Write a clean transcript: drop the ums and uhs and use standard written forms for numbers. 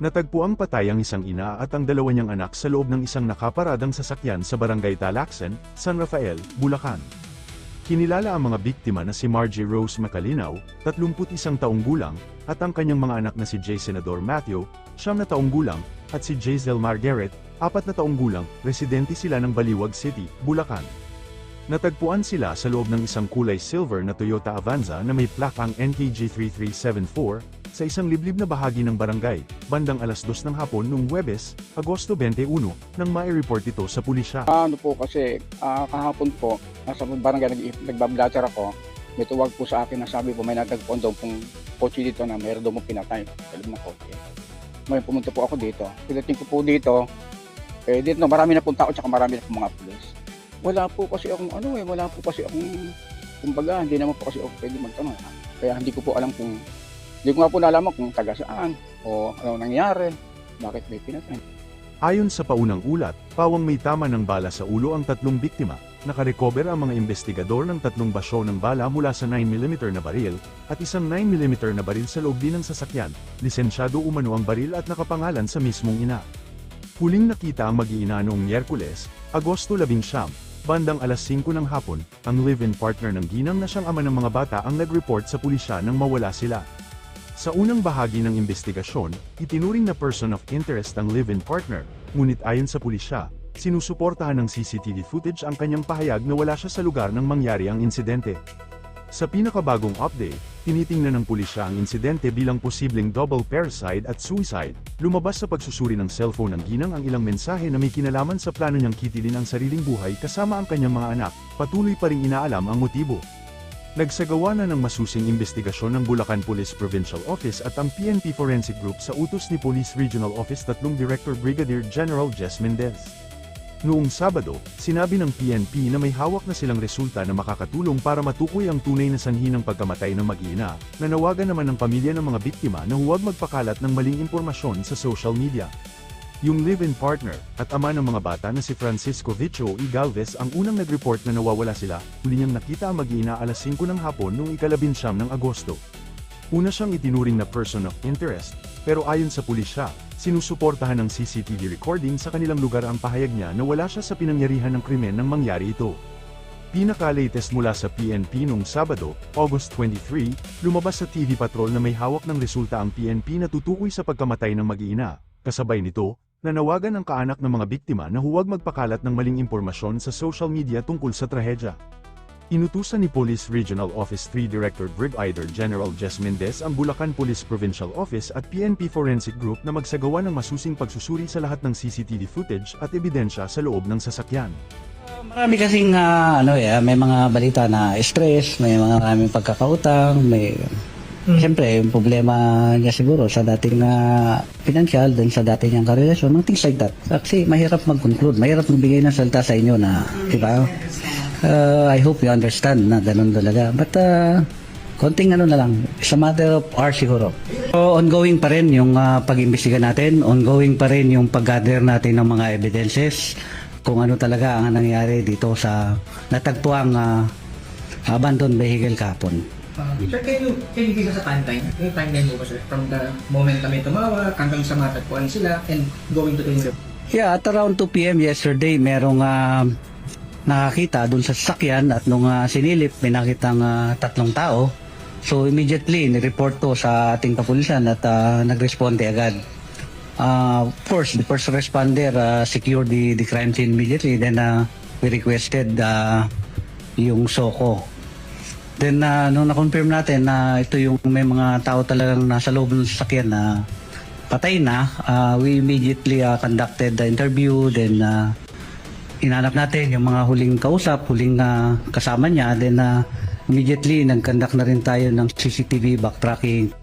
Natagpuang patay ang isang ina at ang dalawa niyang anak sa loob ng isang nakaparadang sasakyan sa barangay Talaksan, San Rafael, Bulacan. Kinilala ang mga biktima na si Margie Rose Macalinaw, 31 taong gulang, at ang kanyang mga anak na si J. Senador Matthew, 9 taong gulang, at si Jazel Margaret, 4 na taong gulang, residente sila ng Baliwag City, Bulacan. Natagpuan sila sa loob ng isang kulay silver na Toyota Avanza na may plakang NKG3374, sa isang liblib na bahagi ng barangay, bandang alas 2 ng hapon noong Huwebes, Agosto 21, nang mai-report ito sa pulisya. Ano po kasi, kahapon po, nasa barangay nagbablatter ako, may tuwag po sa akin na sabi po may natagpuan daw pong kotse dito na mayroon daw mong pinatay sa loob ng kotse. Ngayon pumunta po ako dito, pagdating ko po dito, dito marami na pong tao tsaka marami na pong mga pulis. Wala po kasi akong kumbaga, hindi naman po kasi ako pwede magtanong. Kaya hindi ko po alam kung, hindi ko nga po nalaman kung taga saan o ano nangyari, bakit may pinatay. Ayon sa paunang ulat, pawang may tama ng bala sa ulo ang 3 biktima. Nakarecover ang mga investigador ng 3 basyo ng bala mula sa 9mm na baril, at isang 9mm na baril sa loob din ng sasakyan. Lisensyado umano ang baril at nakapangalan sa mismong ina. Huling nakita ang mag-iina noong Miyerkules, Agosto 19, bandang alas 5 ng hapon, ang live-in partner ng ginang na siyang ama ng mga bata ang nag-report sa pulisya nang mawala sila. Sa unang bahagi ng investigasyon, itinuring na person of interest ang live-in partner, ngunit ayon sa pulisya, sinusuportahan ng CCTV footage ang kanyang pahayag na wala siya sa lugar nang mangyari ang insidente. Sa pinakabagong update, tinitingnan ng pulisya ang insidente bilang posibleng double parricide at suicide. Lumabas sa pagsusuri ng cellphone ng ginang ang ilang mensahe na may kinalaman sa plano niyang kitilin ang sariling buhay kasama ang kanyang mga anak. Patuloy pa ring inaalam ang motibo. Nagsagawa na ng masusing investigasyon ng Bulacan Police Provincial Office at ang PNP Forensic Group sa utos ni Police Regional Office 3 Director Brigadier General Jess Mendez. Noong Sabado, sinabi ng PNP na may hawak na silang resulta na makakatulong para matukoy ang tunay na sanhi ng pagkamatay ng mag-iina. Nanawagan naman ng pamilya ng mga biktima na huwag magpakalat ng maling impormasyon sa social media. Yung live-in partner at ama ng mga bata na si Francisco Vicho E. Galvez ang unang nag-report na nawawala sila. Huli niyang nakita ang mag-iina alas 5 ng hapon noong ika-19 ng Agosto. Una siyang itinuring na person of interest, pero ayon sa pulisya, sinusuportahan ng CCTV recording sa kanilang lugar ang pahayag niya na wala siya sa pinangyarihan ng krimen nang mangyari ito. Pinaka-latest mula sa PNP noong Sabado, August 23, lumabas sa TV Patrol na may hawak ng resulta ang PNP na tutukoy sa pagkamatay ng mag-iina. Kasabay nito, nanawagan ang kaanak ng mga biktima na huwag magpakalat ng maling impormasyon sa social media tungkol sa trahedya. Inutusan ni Police Regional Office 3 Director Brigadier General Jess Mendez ang Bulacan Police Provincial Office at PNP Forensic Group na magsagawa ng masusing pagsusuri sa lahat ng CCTV footage at ebidensya sa loob ng sasakyan. Marami kasing may mga balita na stress, may mga maraming pagkakautang, may siyempre yung problema niya siguro sa dating financial, din sa dating niyang karelasyon, mga things like that. Kasi mahirap mag-conclude, mahirap magbigay ng salita sa inyo na, di ba? I hope you understand na ganun talaga. But konting na lang, it's a matter of hours siguro. So, ongoing pa rin yung pag-imbestiga natin, ongoing pa rin yung pag-gather natin ng mga evidences kung ano talaga ang nangyari dito sa natagpuang abandoned vehicle kahapon. Sir, can you give us a timeline? Yung timeline mo ba, sir? From the moment na may tumawag, hanggang sa matagpuan sila, and going to the interview? Yeah, at around 2 p.m. yesterday, merong nakakita dun sa sasakyan at nung sinilip, may nakitang 3 tao. So immediately, nireport to sa ating kapulisan at nagresponde agad. Of course, the first responder secured the crime scene immediately. Then we requested yung SOCO. Then nung na-confirm natin na ito yung may mga tao talagang nasa loob ng sasakyan na patay na, we immediately conducted the interview. Then hinanap natin yung mga huling kausap, huling kasama niya. Then immediately nag-conduct na rin tayo ng CCTV backtracking.